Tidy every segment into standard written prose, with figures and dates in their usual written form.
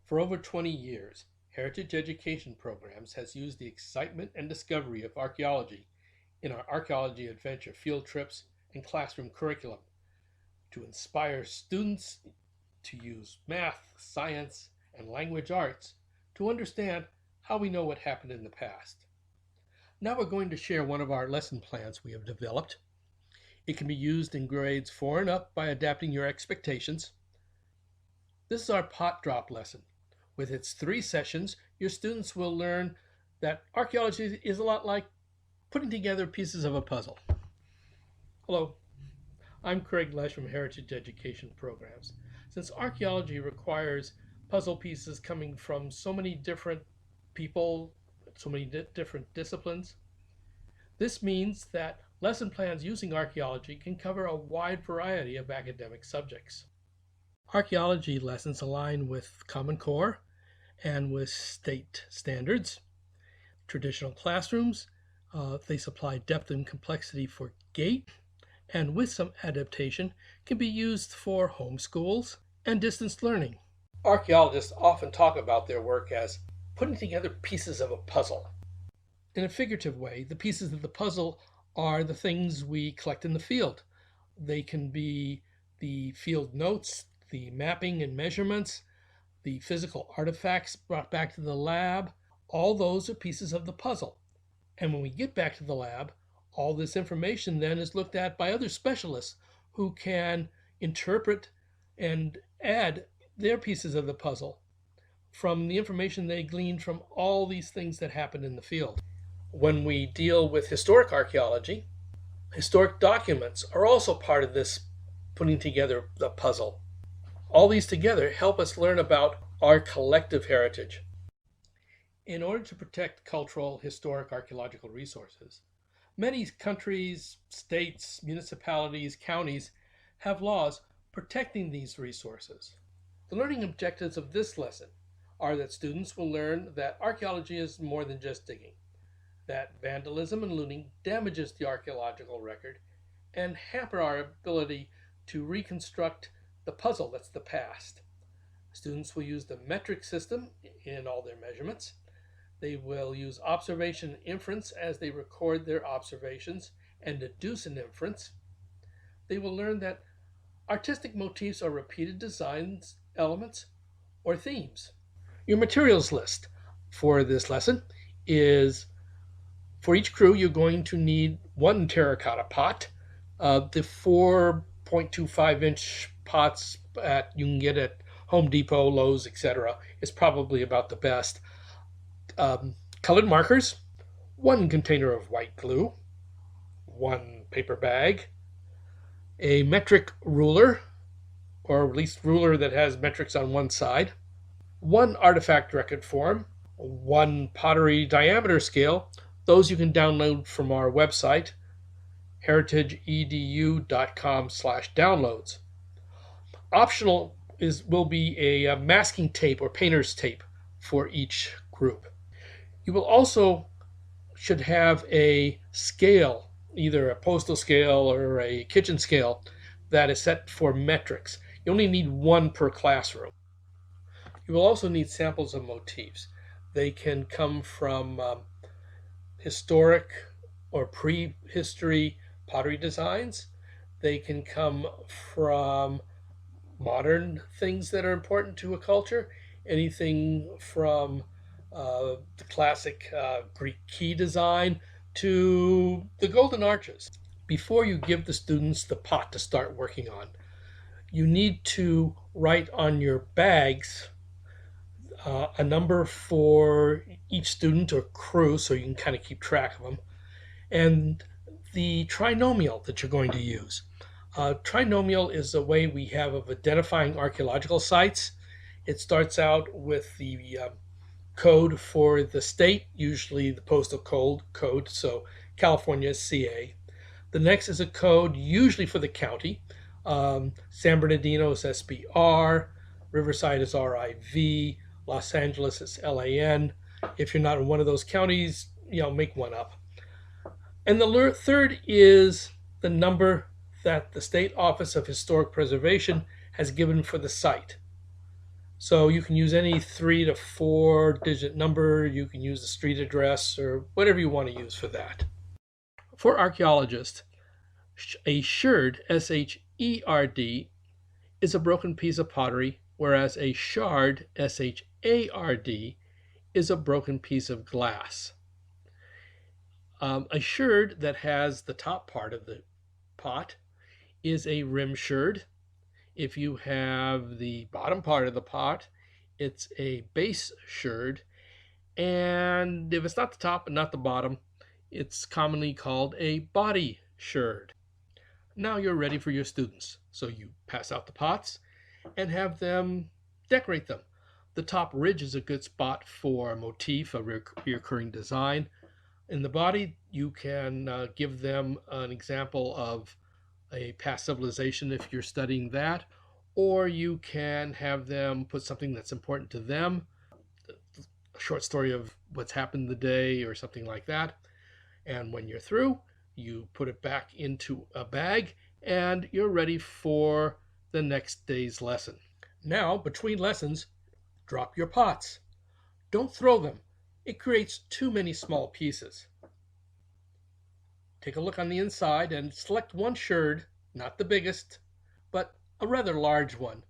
For over 20 years, Heritage Education Programs has used the excitement and discovery of archaeology in our archaeology adventure field trips and classroom curriculum to inspire students to use math, science, and language arts to understand how we know what happened in the past. Now we're going to share one of our lesson plans we have developed. It can be used in grades 4 and up by adapting your expectations. This is our pot drop lesson. With its 3 sessions, your students will learn that archaeology is a lot like putting together pieces of a puzzle. Hello, I'm Craig Lesh from Heritage Education Programs. Since archaeology requires puzzle pieces coming from so many different people, so many different disciplines, this means that lesson plans using archaeology can cover a wide variety of academic subjects. Archaeology lessons align with Common Core and with state standards. Traditional classrooms, they supply depth and complexity for GATE, and with some adaptation can be used for homeschools and distance learning. Archaeologists often talk about their work as putting together pieces of a puzzle. In a figurative way, the pieces of the puzzle are the things we collect in the field. They can be the field notes, the mapping and measurements, the physical artifacts brought back to the lab. All those are pieces of the puzzle. And when we get back to the lab, all this information then is looked at by other specialists who can interpret and add their pieces of the puzzle from the information they gleaned from all these things that happened in the field. When we deal with historic archaeology, historic documents are also part of this putting together the puzzle. All these together help us learn about our collective heritage. In order to protect cultural, historic, archaeological resources, many countries, states, municipalities, counties have laws protecting these resources. The learning objectives of this lesson are that students will learn that archaeology is more than just digging, that vandalism and looting damages the archaeological record and hamper our ability to reconstruct the puzzle that's the past. Students will use the metric system in all their measurements. They will use observation and inference as they record their observations and deduce an inference. They will learn that artistic motifs are repeated designs, elements, or themes. Your materials list for this lesson is, for each crew, you're going to need 1 terracotta pot. The 4.25-inch pots you can get at Home Depot, Lowe's, etc. is probably about the best. Colored markers, 1 container of white glue, 1 paper bag, a metric ruler, or at least ruler that has metrics on one side, 1 artifact record form, 1 pottery diameter scale. Those you can download from our website, heritageedu.com/downloads. Optional will be a masking tape or painter's tape for each group. You will also should have a scale, either a postal scale or a kitchen scale, that is set for metrics. You only need 1 per classroom. You will also need samples of motifs. They can come from historic or prehistory pottery designs. They can come from modern things that are important to a culture, anything from the classic Greek key design to the golden arches. Before you give the students the pot to start working on, you need to write on your bags a number for each student or crew so you can kind of keep track of them, and the trinomial that you're going to use. Trinomial is a way we have of identifying archaeological sites. It starts out with the code for the state, usually the postal code, so California is CA. The next is a code usually for the county. San Bernardino is SBR, Riverside is RIV, Los Angeles is LAN. If you're not in one of those counties, make one up. And the third is the number that the State Office of Historic Preservation has given for the site. So you can use any 3 to 4 digit number, you can use the street address, or whatever you want to use for that. For archaeologists, a sherd, S-H-E-R-D, is a broken piece of pottery, whereas a shard, S-H-A-R-D, is a broken piece of glass. A sherd that has the top part of the pot is a rim sherd. If you have the bottom part of the pot, it's a base sherd. And if it's not the top and not the bottom, it's commonly called a body sherd. Now you're ready for your students. So you pass out the pots and have them decorate them. The top ridge is a good spot for a motif, a recurring design. In the body, you can give them an example of a past civilization if you're studying that, or you can have them put something that's important to them, a short story of what's happened the day or something like that. And when you're through, you put it back into a bag and you're ready for the next day's lesson. Now, between lessons, drop your pots. Don't throw them. It creates too many small pieces. Take a look on the inside and select one sherd, not the biggest, but a rather large one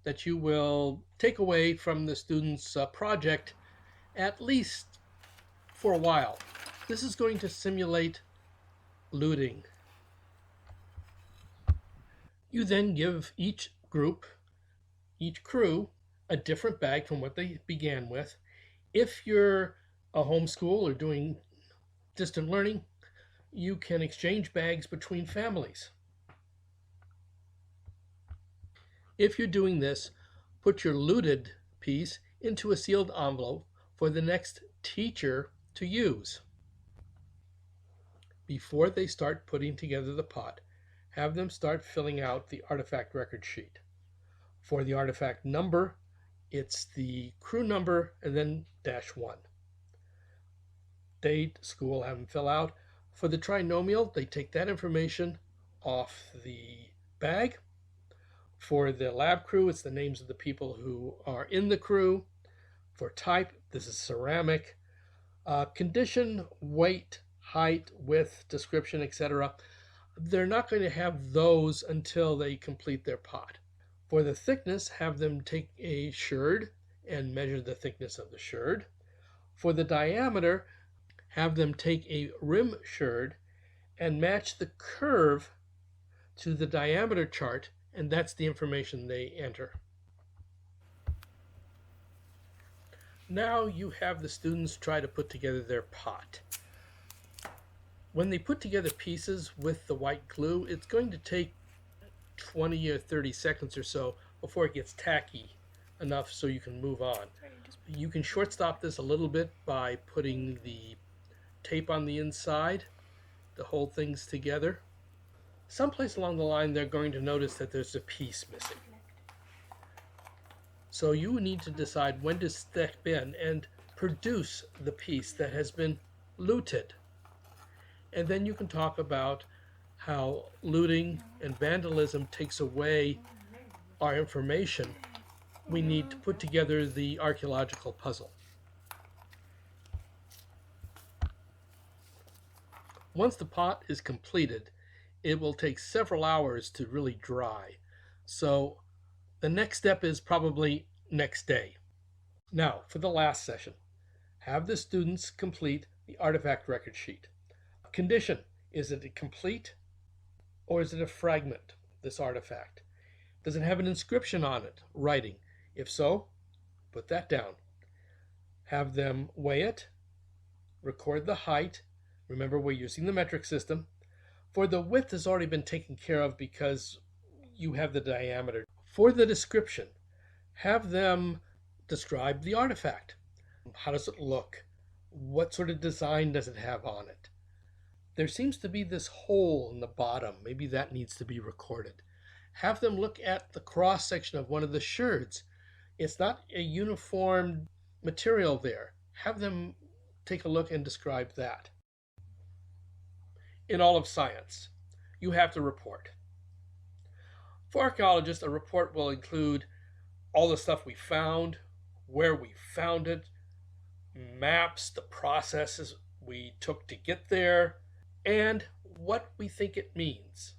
that you will take away from the student's project at least for a while. This is going to simulate looting. You then give each group, each crew, a different bag from what they began with. If you're a homeschool or doing distant learning, you can exchange bags between families. If you're doing this, put your looted piece into a sealed envelope for the next teacher to use. Before they start putting together the pot, have them start filling out the artifact record sheet. For the artifact number, it's the crew number and then -1. Date, school, have them fill out. For the trinomial, they take that information off the bag. For the lab crew, it's the names of the people who are in the crew. For type, this is ceramic. Condition, weight, height, width, description, etc. They're not going to have those until they complete their pot. For the thickness, have them take a sherd and measure the thickness of the sherd. For the diameter, have them take a rim sherd and match the curve to the diameter chart, and that's the information they enter. Now you have the students try to put together their pot. When they put together pieces with the white glue, it's going to take 20 or 30 seconds or so before it gets tacky enough so you can move on. You can shortstop this a little bit by putting the tape on the inside to hold things together. Someplace along the line, they're going to notice that there's a piece missing. So you need to decide when to step in and produce the piece that has been looted. And then you can talk about how looting and vandalism takes away our information. We need to put together the archaeological puzzle. Once the pot is completed, it will take several hours to really dry. So the next step is probably next day. Now, for the last session, have the students complete the artifact record sheet. Condition, is it complete or is it a fragment, this artifact? Does it have an inscription on it, writing? If so, put that down. Have them weigh it, record the height. Remember, we're using the metric system. For the width has already been taken care of because you have the diameter. For the description, have them describe the artifact. How does it look? What sort of design does it have on it? There seems to be this hole in the bottom. Maybe that needs to be recorded. Have them look at the cross section of one of the sherds. It's not a uniform material there. Have them take a look and describe that. In all of science, you have to report. For archaeologists, a report will include all the stuff we found, where we found it, maps, the processes we took to get there, and what we think it means.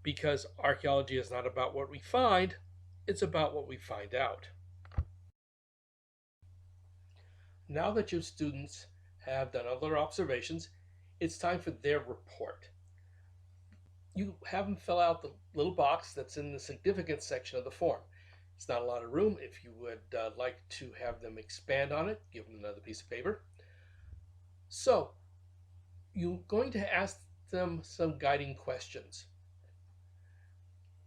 Because archaeology is not about what we find, it's about what we find out. Now that your students have done other observations, it's time for their report. You have them fill out the little box that's in the significance section of the form. It's not a lot of room. If you would like to have them expand on it, give them another piece of paper. So, you're going to ask them some guiding questions.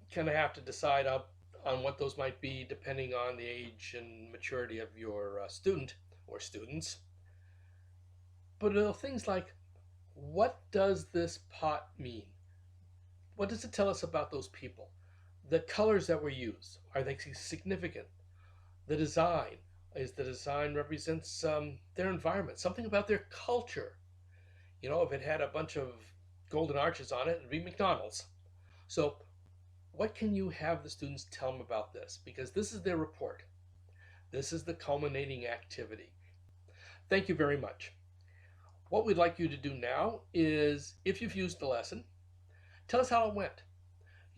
You kind of have to decide on what those might be depending on the age and maturity of your student or students. But things like, what does this pot mean? What does it tell us about those people? The colors that were used, are they significant? The design, is the design represents their environment, something about their culture. You know, if it had a bunch of golden arches on it, it'd be McDonald's. So what can you have the students tell them about this? Because this is their report. This is the culminating activity. Thank you very much. What we'd like you to do now is, if you've used the lesson, tell us how it went.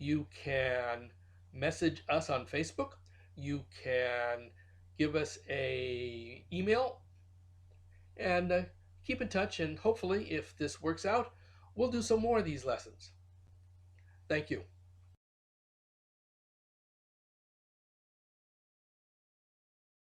You can message us on Facebook. You can give us an email, and keep in touch. And hopefully, if this works out, we'll do some more of these lessons. Thank you.